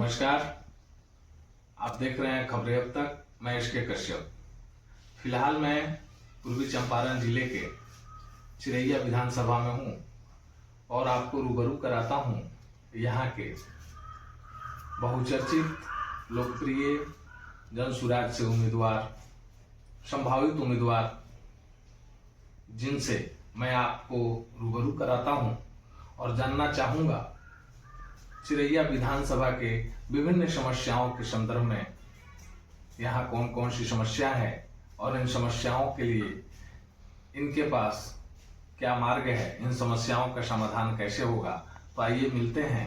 नमस्कार, आप देख रहे हैं खबरें अब तक। मैं एसके कश्यप। फिलहाल मैं पूर्वी चंपारण जिले के चिरैया विधानसभा में हूं और आपको रूबरू कराता हूं यहां के बहुचर्चित, लोकप्रिय, जनसुराज से उम्मीदवार, संभावित उम्मीदवार, जिनसे मैं आपको रूबरू कराता हूं और जानना चाहूंगा चिरैया विधानसभा के विभिन्न समस्याओं के संदर्भ में यहाँ कौन कौन सी समस्या है और इन समस्याओं के लिए इनके पास क्या मार्ग है, इन समस्याओं का समाधान कैसे होगा। तो आइए मिलते हैं।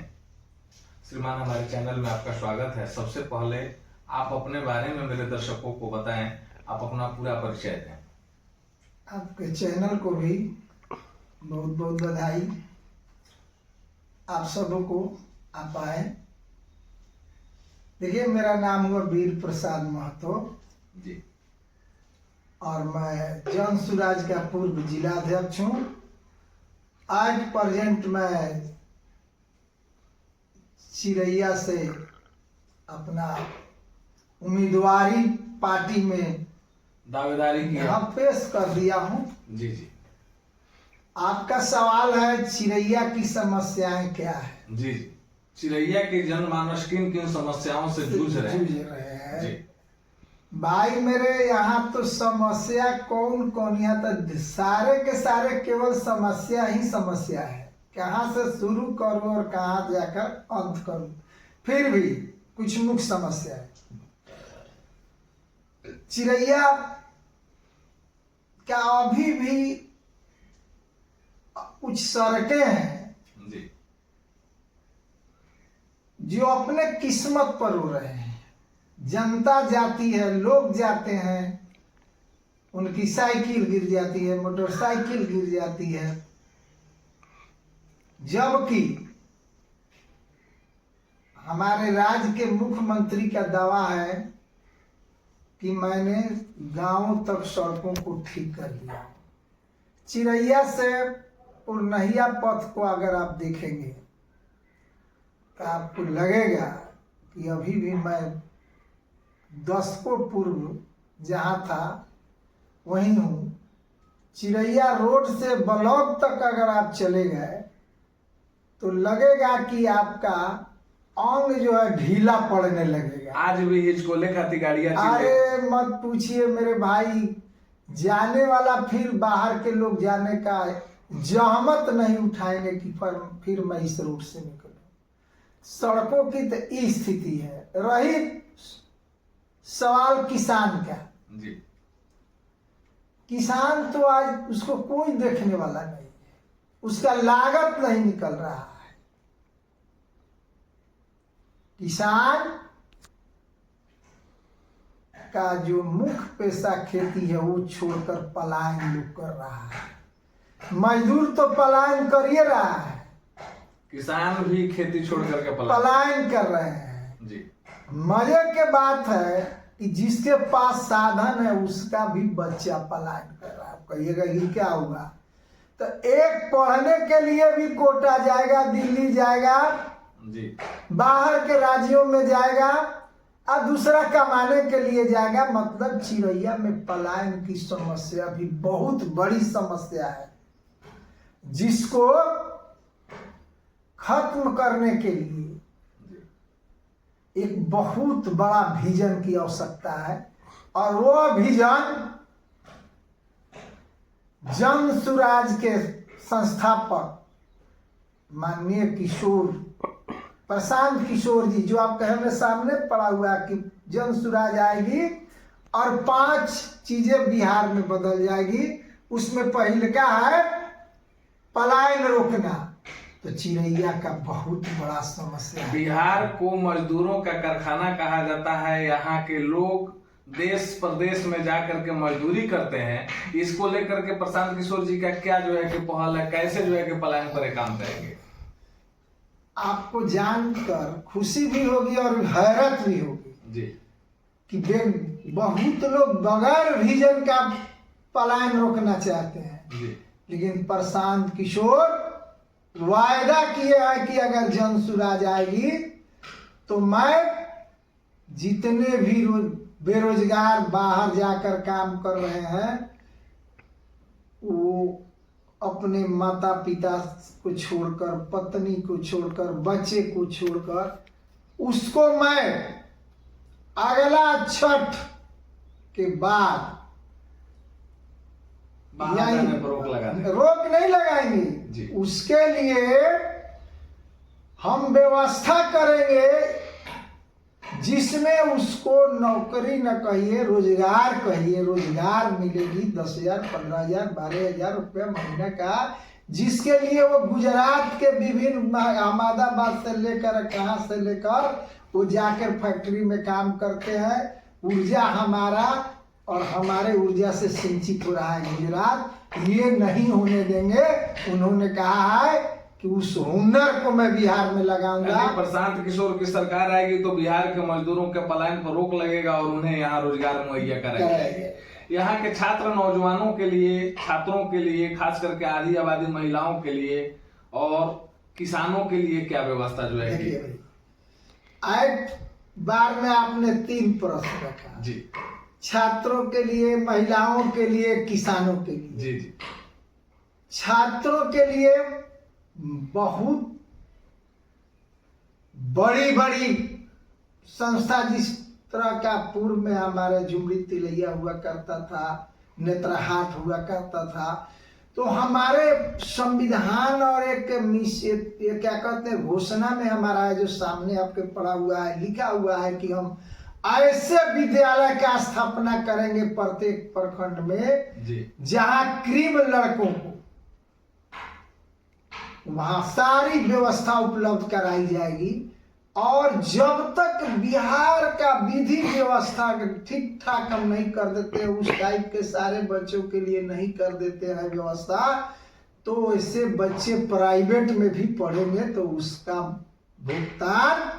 श्रीमान, हमारे चैनल में आपका स्वागत है। सबसे पहले आप अपने बारे में मेरे दर्शकों को बताएं, आप अपना पूरा परिचय दें। आपके चैनल को भी बहुत बहुत बधाई। आप सबों को आप आए। देखिए, मेरा नाम हुआ वीर प्रसाद महतो जी और मैं जनसुराज का पूर्व जिलाध्यक्ष हूँ। आज प्रेजेंट मैं चिरैया से अपना उम्मीदवारी पार्टी में दावेदारी की यहाँ पेश कर दिया हूँ। जी जी आपका सवाल है चिरैया की समस्याएं क्या है। जी जी चिरैया के जनमानस किन किन समस्याओं से जूझ रहे हैं। जी भाई मेरे, यहाँ तो समस्या कौन कौन, यहाँ तो सारे के सारे केवल समस्या ही समस्या है। कहाँ से शुरू करूँ और कहाँ जाकर अंत करूँ, फिर भी कुछ मुख्य समस्या है। चिरैया का अभी भी कुछ सड़कें हैं जी जो अपने किस्मत पर रो रहे हैं। जनता जाती है, लोग जाते हैं, उनकी साइकिल गिर जाती है, मोटरसाइकिल गिर जाती है, जबकि हमारे राज्य के मुख्यमंत्री का दावा है कि मैंने गांवों तक सड़कों को ठीक कर दिया। चिरैया से पुरनहिया पथ को अगर आप देखेंगे तो आपको लगेगा कि अभी भी मैं दशकों पूर्व जहाँ था वहीं हूँ। चिरैया रोड से ब्लॉक तक अगर आप चले गए तो लगेगा कि आपका अंग जो है ढीला पड़ने लगेगा। आज भी हिचकोले खाती गाड़ियां अरे मत पूछिए मेरे भाई, जाने वाला फिर बाहर के लोग जाने का जहमत नहीं उठाएंगे कि फिर मैं इस रूट से निकलूं। सड़कों की तो ये स्थिति है। रही सवाल किसान का, जी किसान तो आज उसको कोई देखने वाला नहीं है, उसका लागत नहीं निकल रहा है। किसान का जो मुख्य पेशा खेती है वो छोड़कर पलायन लोग कर रहा है। मजदूर तो पलायन कर ही रहा है, किसान भी खेती छोड़ करके पलायन कर रहे हैं। जी मजे के बात है कि जिसके पास साधन है उसका भी बच्चा पलायन कर रहा है। कहिएगा ये क्या हुआ? तो एक पढ़ने के लिए भी कोटा जाएगा, दिल्ली जाएगा, जी बाहर के राज्यों में जाएगा, और दूसरा कमाने के लिए जाएगा। मतलब चिरैया में पलायन की समस्या भी बहुत बड़ी समस्या है, जिसको खत्म करने के लिए एक बहुत बड़ा विजन की आवश्यकता है। और वो विजन जनसुराज के संस्थापक माननीय प्रशांत किशोर जी, जो आपके हमने सामने पड़ा हुआ है कि जनसुराज आएगी और 5 चीजें बिहार में बदल जाएगी। उसमें पहले क्या है? पलायन रोकना। तो चिरैया का बहुत बड़ा समस्या है। बिहार को मजदूरों का कारखाना कहा जाता है। यहाँ के लोग देश प्रदेश में जाकर के मजदूरी करते हैं। इसको लेकर के प्रशांत किशोर जी का क्या जो है कि पहल है, कैसे जो है कि पलायन पर काम करेंगे? आपको जानकर खुशी भी होगी और हैरत भी होगी जी कि बहुत लोग बगैर विजन का पलायन रोकना चाहते हैं जी लेकिन प्रशांत किशोर वायदा किए हैं कि अगर जनसुराज आएगी तो मैं जितने भी बेरोजगार बाहर जाकर काम कर रहे हैं, वो अपने माता पिता को छोड़कर, पत्नी को छोड़कर, बच्चे को छोड़कर, उसको मैं अगला छठ के बाद रोक नहीं लगाएंगे। उसके लिए हम व्यवस्था करेंगे जिसमें उसको नौकरी न कहिए, रोजगार कहिए, रोजगार मिलेगी 10,000, 15,000, 12,000 रुपया महीने का, जिसके लिए वो गुजरात के विभिन्न अहमदाबाद से लेकर कहाँ से लेकर वो जाकर फैक्ट्री में काम करते हैं। ऊर्जा हमारा और हमारे ऊर्जा से सिंचित हो रहा है गुजरात, ये नहीं होने देंगे। उन्होंने कहा है कि उस हुनर को मैं बिहार में लगाऊंगा। प्रशांत किशोर की सरकार आएगी तो बिहार के मजदूरों के पलायन पर रोक लगेगा और उन्हें यहाँ रोजगार मुहैया कराएंगे। यहाँ के छात्र नौजवानों के लिए, छात्रों के लिए, खास करके आधी आबादी महिलाओं के लिए और किसानों के लिए क्या व्यवस्था जो है? एक बार में आपने 3 प्रश्न रखा जी। छात्रों के लिए, महिलाओं के लिए, किसानों के लिए। जी जी। छात्रों के लिए बहुत बड़ी बड़ी संस्था, जिस तरह का पूर्व में हमारे झुमरी तिलैया हुआ करता था, नेत्रहाट हुआ करता था, तो हमारे संविधान और एक क्या कहते हैं घोषणा में हमारा है जो सामने आपके पड़ा हुआ है, लिखा हुआ है कि हम ऐसे विद्यालय का स्थापना करेंगे प्रत्येक प्रखंड में जहां क्रीम लड़कों को वहां सारी व्यवस्था उपलब्ध कराई जाएगी। और जब तक बिहार का विधि व्यवस्था ठीक ठाक हम नहीं कर देते, उस टाइप के सारे बच्चों के लिए नहीं कर देते हैं व्यवस्था, तो ऐसे बच्चे प्राइवेट में भी पढ़ेंगे तो उसका भुगतान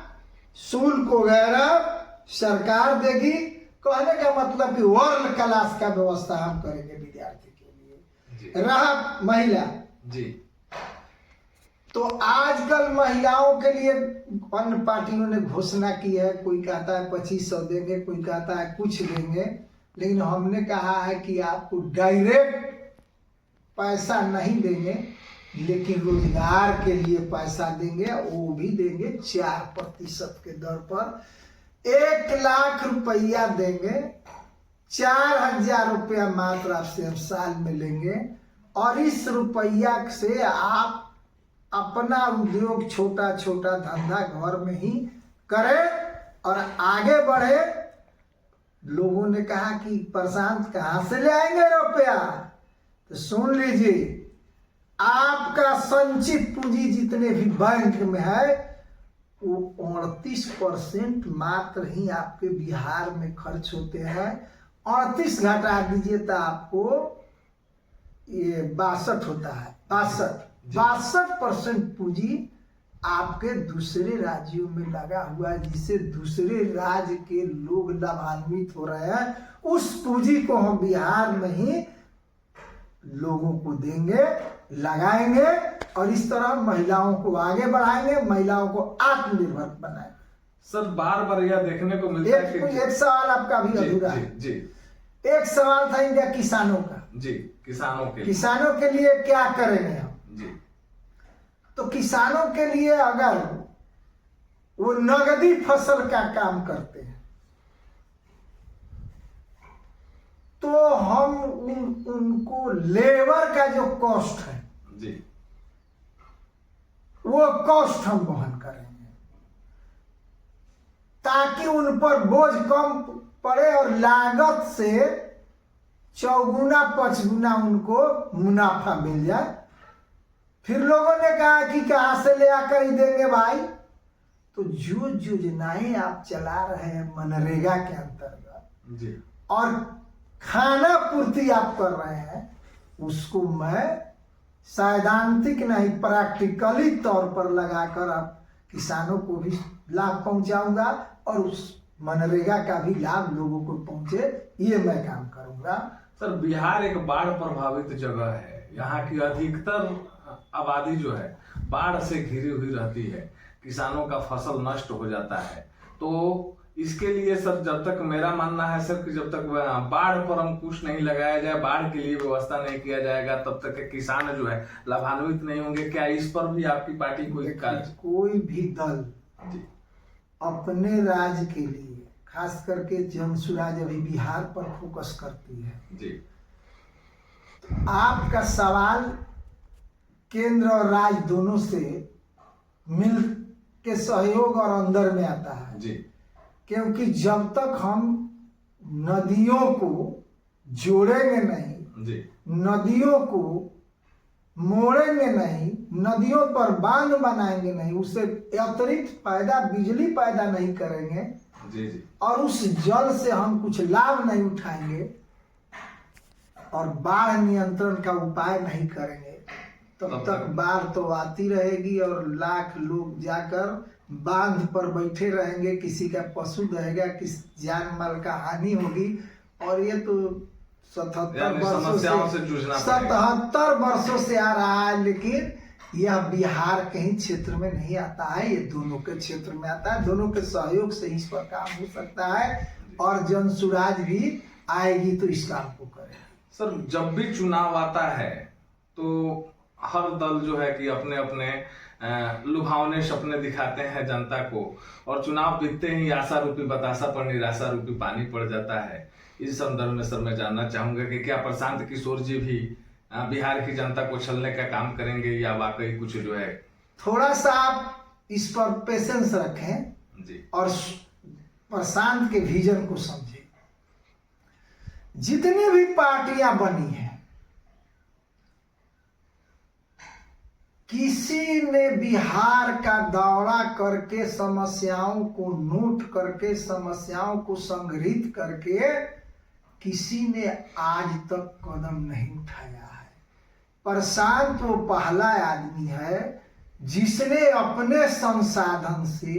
शुल्क वगैरह सरकार देगी। कहने का मतलब कि वर्ल्ड क्लास का व्यवस्था हम करेंगे विद्यार्थी के लिए। रहा महिला जी, तो आजकल महिलाओं के लिए अन्य पार्टियों ने घोषणा की है, कोई कहता है 2500 देंगे, कोई कहता है कुछ देंगे, लेकिन हमने कहा है कि आपको डायरेक्ट पैसा नहीं देंगे, लेकिन रोजगार के लिए पैसा देंगे। वो भी देंगे 4% के दर पर। 1 लाख रुपया देंगे, 4,000 रुपया मात्र आपसे हम साल में लेंगे। और इस रुपया से आप अपना उद्योग, छोटा छोटा धंधा घर में ही करें और आगे बढ़े। लोगों ने कहा कि प्रशांत कहाँ से ले आएंगे रुपया, तो सुन लीजिए, आपका संचित पूंजी जितने भी बैंक में है वो 38% मात्र ही आपके बिहार में खर्च होते हैं। 38 घटा दीजिए तो आपको ये 62 होता है। 62% पूंजी आपके दूसरे राज्यों में लगा हुआ है, जिससे दूसरे राज्य के लोग लाभान्वित हो रहे हैं। उस पूंजी को हम बिहार में ही लोगों को देंगे, लगाएंगे और इस तरह महिलाओं को आगे बढ़ाएंगे, महिलाओं को आत्मनिर्भर बनाएंगे। सर बार बार यह देखने को मिलता है कि एक सवाल आपका भी अधूरा है। जी। एक सवाल था इनका किसानों का। जी, किसानों के लिए क्या करेंगे हम? जी, तो किसानों के लिए अगर वो नगदी फसल का काम करते हैं तो हम उनको लेबर का जो कॉस्ट है जी, वो कॉस्ट हम वहन करेंगे, ताकि उन पर बोझ कम पड़े और लागत से 4-5 गुना उनको मुनाफा मिल जाए। फिर लोगों ने कहा कि कहाँ से ले आकर ही देंगे भाई, तो जो योजनाएं आप चला रहे हैं मनरेगा के अंतर्गत जी, और खाना पूर्ति आप कर रहे हैं, उसको मैं सैद्धांतिक नहीं प्रैक्टिकली तौर पर लगाकर आप किसानों को भी लाभ पहुंचाऊंगा और उस मनरेगा का भी लाभ लोगों को पहुंचे, ये मैं काम करूंगा। सर बिहार एक बाढ़ प्रभावित जगह है, यहाँ की अधिकतर आबादी जो है बाढ़ से घिरी हुई रहती है। किसानों का फसल नष्ट हो जाता है। तो इसके लिए सर, जब तक मेरा मानना है सर कि जब तक बाढ़ पर अंकुश नहीं लगाया जाए, बाढ़ के लिए व्यवस्था नहीं किया जाएगा, तब तक के किसान जो है लाभान्वित नहीं होंगे। क्या इस पर भी आपकी पार्टी कोई भी दल अपने राज्य के लिए, खास करके जनसुराज अभी बिहार पर फोकस करती है जी। आपका सवाल केंद्र और राज्य दोनों से मिल के सहयोग और अंदर में आता है जी। क्योंकि जब तक हम नदियों को जोड़ेंगे नहीं जी, नदियों को मोड़ेंगे नहीं, नदियों पर बांध बनाएंगे नहीं, उससे अतिरिक्त फायदा बिजली पैदा नहीं करेंगे जी जी, और उस जल से हम कुछ लाभ नहीं उठाएंगे और बाढ़ नियंत्रण का उपाय नहीं करेंगे, तब तक बाढ़ तो आती रहेगी और लाख लोग जाकर बांध पर बैठे रहेंगे, किसी का पशु रहेगा, किसी जान माल का हानि होगी। और ये तो 77 वर्षों से आ रहा है, लेकिन यह बिहार कहीं क्षेत्र में नहीं आता है, ये दोनों के क्षेत्र में आता है। दोनों के सहयोग से इस पर काम हो सकता है और जनसुराज भी आएगी तो इस काम को करेगी। सर, जब भी चुनाव आता है तो हर दल जो है कि अपने अपने लुभावने सपने दिखाते हैं जनता को, और चुनाव बीतते ही आशा रूपी बतासा पर निराशा रूपी पानी पड़ जाता है। इस संदर्भ में सर मैं जानना चाहूंगा कि क्या प्रशांत किशोर जी भी बिहार की जनता को छलने का काम करेंगे या वाकई कुछ जो है, थोड़ा सा आप इस पर पेशेंस रखें जी और प्रशांत के विजन को समझें। जितनी भी पार्टियां बनी हैं, किसी ने बिहार का दौरा करके समस्याओं को नोट करके, समस्याओं को संग्रहित करके किसी ने आज तक कदम नहीं उठाया है। प्रशांत वो पहला आदमी है जिसने अपने संसाधन से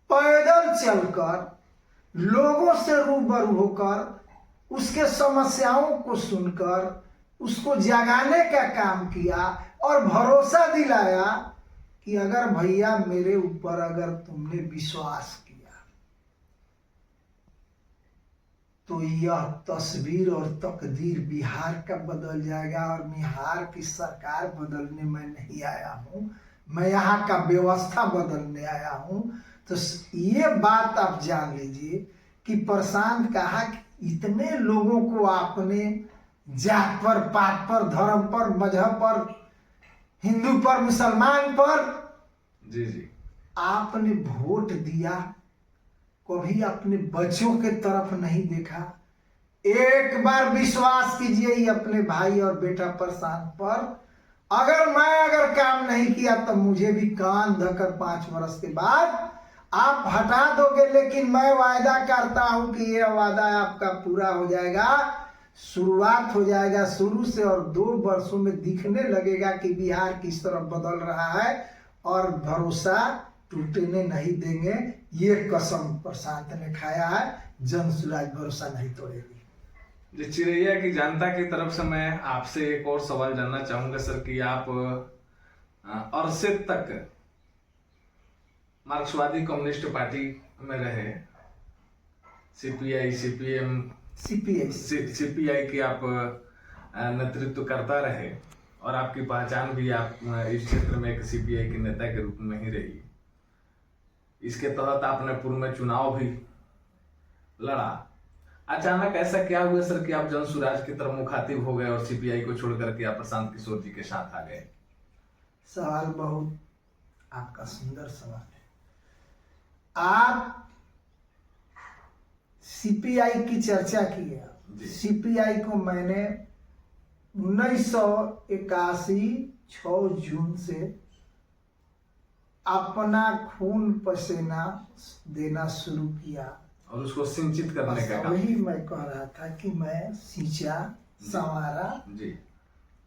पैदल चलकर लोगों से रूबरू होकर उसके समस्याओं को सुनकर उसको जगाने का काम किया और भरोसा दिलाया कि अगर भैया मेरे ऊपर अगर तुमने विश्वास किया तो यह तस्वीर और तकदीर बिहार का बदल जाएगा। और बिहार की सरकार बदलने में नहीं आया हूं, मैं यहाँ का व्यवस्था बदलने आया हूं। तो ये बात आप जान लीजिए कि प्रशांत कहा कि इतने लोगों को आपने जात पर, पात पर, धर्म पर, मजहब पर, हिंदू पर, मुसलमान पर जी जी आपने वोट दिया, कभी अपने बच्चों के तरफ नहीं देखा। एक बार विश्वास कीजिए अपने भाई और बेटा प्रशांत पर। अगर काम नहीं किया तो मुझे भी कान धकर 5 वर्ष के बाद आप हटा दोगे, लेकिन मैं वायदा करता हूं कि यह वादा आपका पूरा हो जाएगा। शुरुआत हो जाएगा शुरू से और 2 वर्षों में दिखने लगेगा कि बिहार किस तरफ बदल रहा है और भरोसा टूटने नहीं देंगे। ये कसम प्रशांत ने खाया है, जनसुराज भरोसा नहीं तोड़ेगी। जी, चिरैया की जनता की तरफ से मैं आपसे एक और सवाल जानना चाहूंगा सर कि आप अरसे तक मार्क्सवादी कम्युनिस्ट पार्टी में रहे, सीपीआई, सीपीएम, सीपीआई की आप नेतृत्व करता रहे और आपकी पहचान भी आप इस क्षेत्र में एक सीपीआई के नेता के रूप में ही रही। इसके तहत आपने पूर्व में चुनाव भी लड़ा। अचानक ऐसा क्या हुआ सर कि आप जनसुराज की तरफ मुखातिब हो गए और सीपीआई को छोड़ करके आप प्रशांत किशोर जी के साथ आ गए? सवाल बहुत आपका सुंदर सवाल है। आप सीपीआई की चर्चा की है। सीपीआई को मैंने 1981 6 जून से अपना खून पसीना देना शुरू किया और उसको सिंचित करने का काम। वही मैं कह रहा था कि मैं सींचा, संवारा। जी,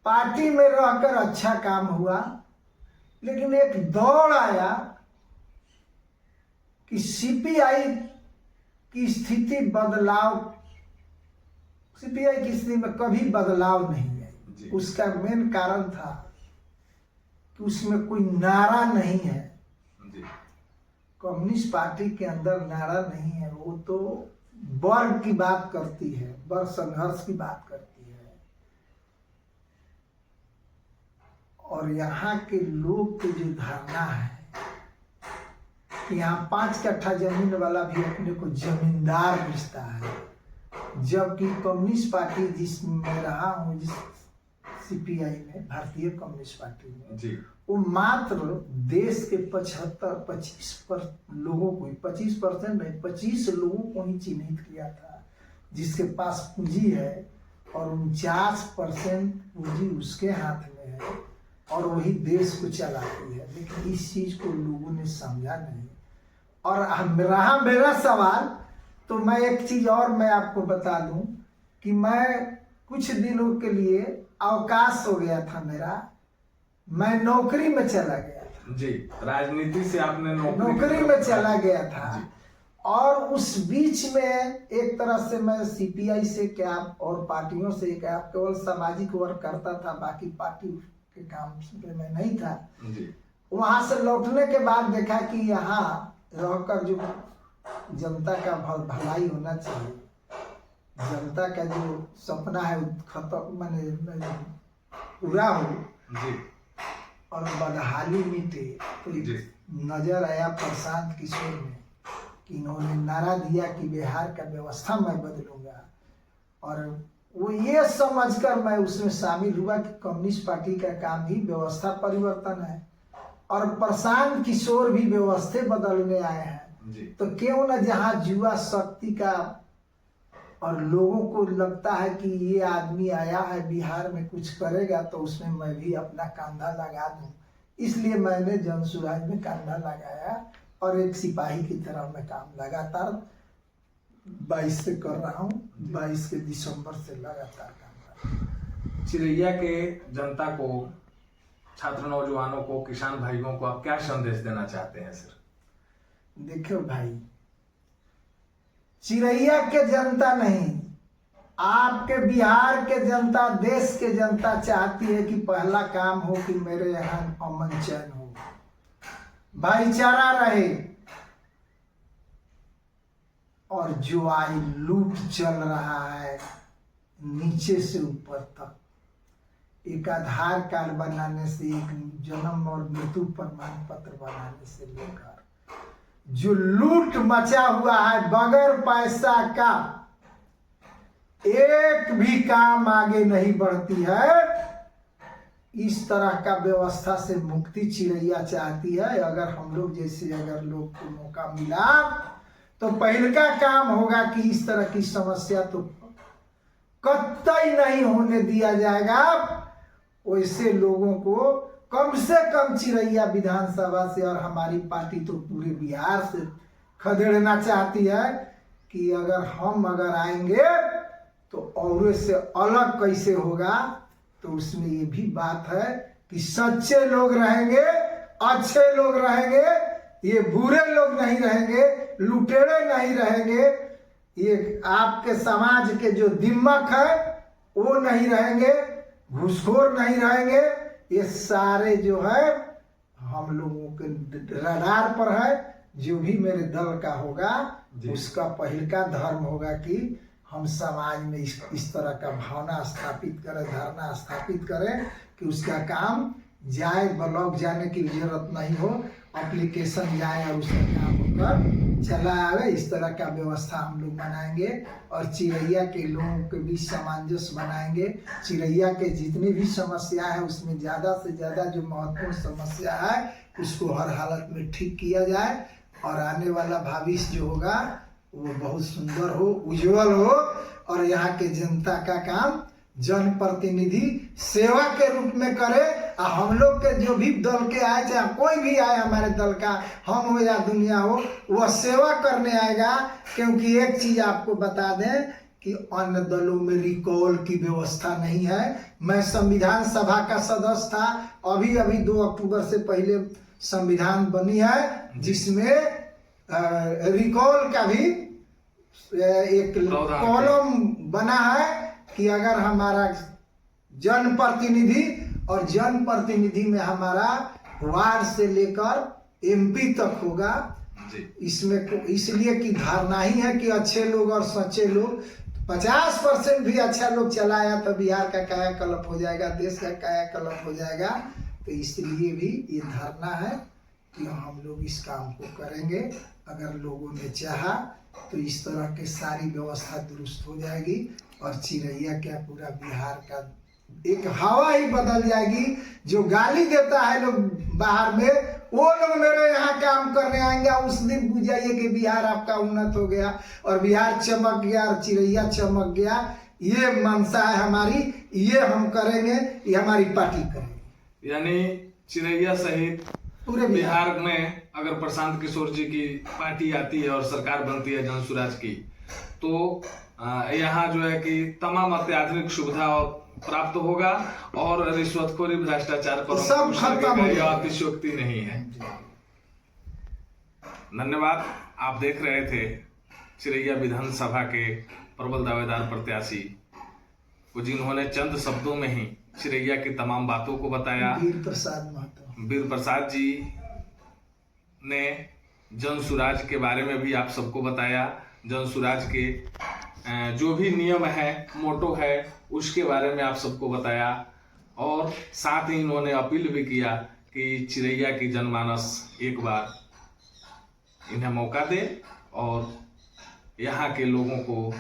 पार्टी में रहकर अच्छा काम हुआ, लेकिन एक दौड़ आया कि सीपीआई की स्थिति बदलाव, सीपीआई की स्थिति में कभी बदलाव नहीं आई। उसका मेन कारण था कि उसमें कोई नारा नहीं है जी। कम्युनिस्ट पार्टी के अंदर नारा नहीं है, वो तो वर्ग की बात करती है, वर्ग संघर्ष की बात करती है। और यहाँ के लोग के जो धारणा है, यहाँ 5 कट्ठा जमीन वाला भी अपने को जमींदार बुझता है, जबकि कम्युनिस्ट पार्टी जिसमें मैं रहा हूँ, जिस सीपीआई में, भारतीय कम्युनिस्ट पार्टी में जी, वो मात्र देश के 25 लोगों को ही, 25% नहीं, 25 लोगों को ही चिन्हित किया था जिसके पास पूंजी है, और 49% पूंजी उसके हाथ में है और वही देश को चलाती है। लेकिन इस चीज को लोगों ने समझा नहीं। और रहा मेरा सवाल, तो मैं एक चीज और मैं आपको बता दूं कि मैं कुछ दिनों के लिए अवकाश हो गया था मेरा, मैं नौकरी में चला गया था जी। राजनीति से आपने नौकरी में चला गया था जी। और उस बीच में एक तरह से मैं सीपीआई से क्या और पार्टियों से क्या केवल सामाजिक वर्क करता था, बाकी पार्टी के काम पे मैं नहीं था जी। वहां से लौटने के बाद देखा कि यहाँ रहकर जो जनता का भलाई होना चाहिए, जनता का जो सपना है खत्म माने पूरा हो जी। और बदहाली मिटे, तो जी। नजर आया प्रशांत किशोर में कि इन्होंने नारा दिया कि बिहार का व्यवस्था मैं बदलूंगा, और वो ये समझकर मैं उसमें शामिल हुआ कि कम्युनिस्ट पार्टी का काम ही व्यवस्था परिवर्तन है और प्रशांत किशोर भी व्यवस्था बदलने आए हैं। जी। तो क्यों न जहाँ जुआ शक्ति का और लोगों को लगता है कि ये आदमी आया है बिहार में कुछ करेगा, तो उसमें मैं भी अपना कंधा लगा दूं। इसलिए मैंने जनसुराज में कंधा लगाया और एक सिपाही की तरह मैं काम लगातार 22 से कर रहा हूँ, 22 के दिसंबर से लगातार काम कर रहा हूँ। चिरैया के जनता को, छात्र नौजवानों को, किसान भाइयों को आप क्या संदेश देना चाहते हैं सर? देखो भाई, चिरैया के जनता नहीं, आपके बिहार के जनता, देश के जनता चाहती है कि पहला काम हो कि मेरे यहाँ अमन चैन हो, भाईचारा रहे, और जो आज लूट चल रहा है नीचे से ऊपर तक, एक आधार कार्ड बनाने से, एक जन्म और मृत्यु प्रमाण पत्र बनाने से लेकर जो लूट मचा हुआ है बगैर पैसा का, एक भी काम आगे नहीं बढ़ती है। इस तरह का व्यवस्था से मुक्ति चिरैया चाहती है। अगर हम लोग जैसे अगर लोग को मौका मिला तो पहले का काम होगा कि इस तरह की समस्या तो कतई नहीं होने दिया जाएगा। वैसे लोगों को कम से कम चिरैया विधानसभा से और हमारी पार्टी तो पूरे बिहार से खदेड़ना चाहती है कि अगर आएंगे तो और से अलग कैसे होगा। तो उसमें ये भी बात है कि सच्चे लोग रहेंगे, अच्छे लोग रहेंगे, ये बुरे लोग नहीं रहेंगे, लुटेरे नहीं रहेंगे, ये आपके समाज के जो दिम्मक है वो नहीं रहेंगे, घूसखोर नहीं रहेंगे। ये सारे जो है हम लोगों के रडार पर है। जो भी मेरे दल का होगा उसका पहले का धर्म होगा कि हम समाज में इस तरह का भावना स्थापित करें, धारणा स्थापित करें कि उसका काम जाए, ब्लॉक जाने की जरूरत नहीं हो, एप्लीकेशन जाए और उसका काम होकर चला आवे। इस तरह का व्यवस्था हम लोग बनाएंगे और चिरैया के लोगों के बीच सामंजस्य बनाएंगे। चिरैया के जितनी भी समस्या है उसमें ज़्यादा से ज़्यादा जो महत्वपूर्ण समस्या है उसको हर हालत में ठीक किया जाए और आने वाला भविष्य जो होगा वो बहुत सुंदर हो, उज्जवल हो और यहाँ के जनता का काम जनप्रतिनिधि सेवा के रूप में करे। और हम लोग के जो भी दल के आए, चाहे कोई भी आए हमारे दल का, हम हो या दुनिया हो, वह सेवा करने आएगा। क्योंकि एक चीज आपको बता दें कि अन्य दलों में रिकॉल की व्यवस्था नहीं है। मैं संविधान सभा का सदस्य था, अभी 2 अक्टूबर से पहले संविधान बनी है जिसमें रिकॉल का भी एक कॉलम बना है कि अगर हमारा जनप्रतिनिधि और जनप्रतिनिधि में हमारा वार्ड से लेकर MP तक होगा। जी इसमें इसलिए कि धारणा ही है कि अच्छे लोग और सच्चे लोग, 50% भी अच्छा लोग चलाया तो बिहार का कायाकल्प हो जाएगा, देश का कायाकल्प हो जाएगा। तो इसलिए भी ये धारणा है कि हम लोग इस काम को करेंगे। अगर लोगों ने चाहा तो इस तरह की सारी व्यवस्था दुरुस्त हो जाएगी और चिरैया क्या पूरा बिहार का एक हवा ही बदल जाएगी। जो गाली देता है लोग बाहर में, वो लोग मेरे यहाँ काम करने आएंगे, उस दिन बुझाइए कि बिहार आपका उन्नत हो गया और बिहार चमक गया और चिरैया चमक गया। ये मनसा है हमारी, ये हम करेंगे, ये हमारी पार्टी करेगी। यानी चिरैया सहित पूरे बिहार में अगर प्रशांत किशोर जी की पार्टी आती है और सरकार बनती है जन सुराज की, तो यहाँ जो है कि तमाम अत्याधुनिक सुविधा प्राप्त होगा और रिश्वतखोरी भ्रष्टाचार पर सब खत्म हो यह जाएगा। अतिशयोक्ति नहीं है। धन्यवाद। आप देख रहे थे चिरैया विधानसभा के प्रबल दावेदार प्रत्याशी को, जिन्होंने चंद शब्दों में ही चिरैया की तमाम बातों को बताया। वीर प्रसाद महतो, वीर प्रसाद जी ने जन सुराज के बारे में भी आप सबको बताया। जन सुराज के जो भी नियम है, मोटो है, उसके बारे में आप सबको बताया और साथ ही इन्होंने अपील भी किया कि चिरैया की जनमानस एक बार इन्हें मौका दे और यहाँ के लोगों को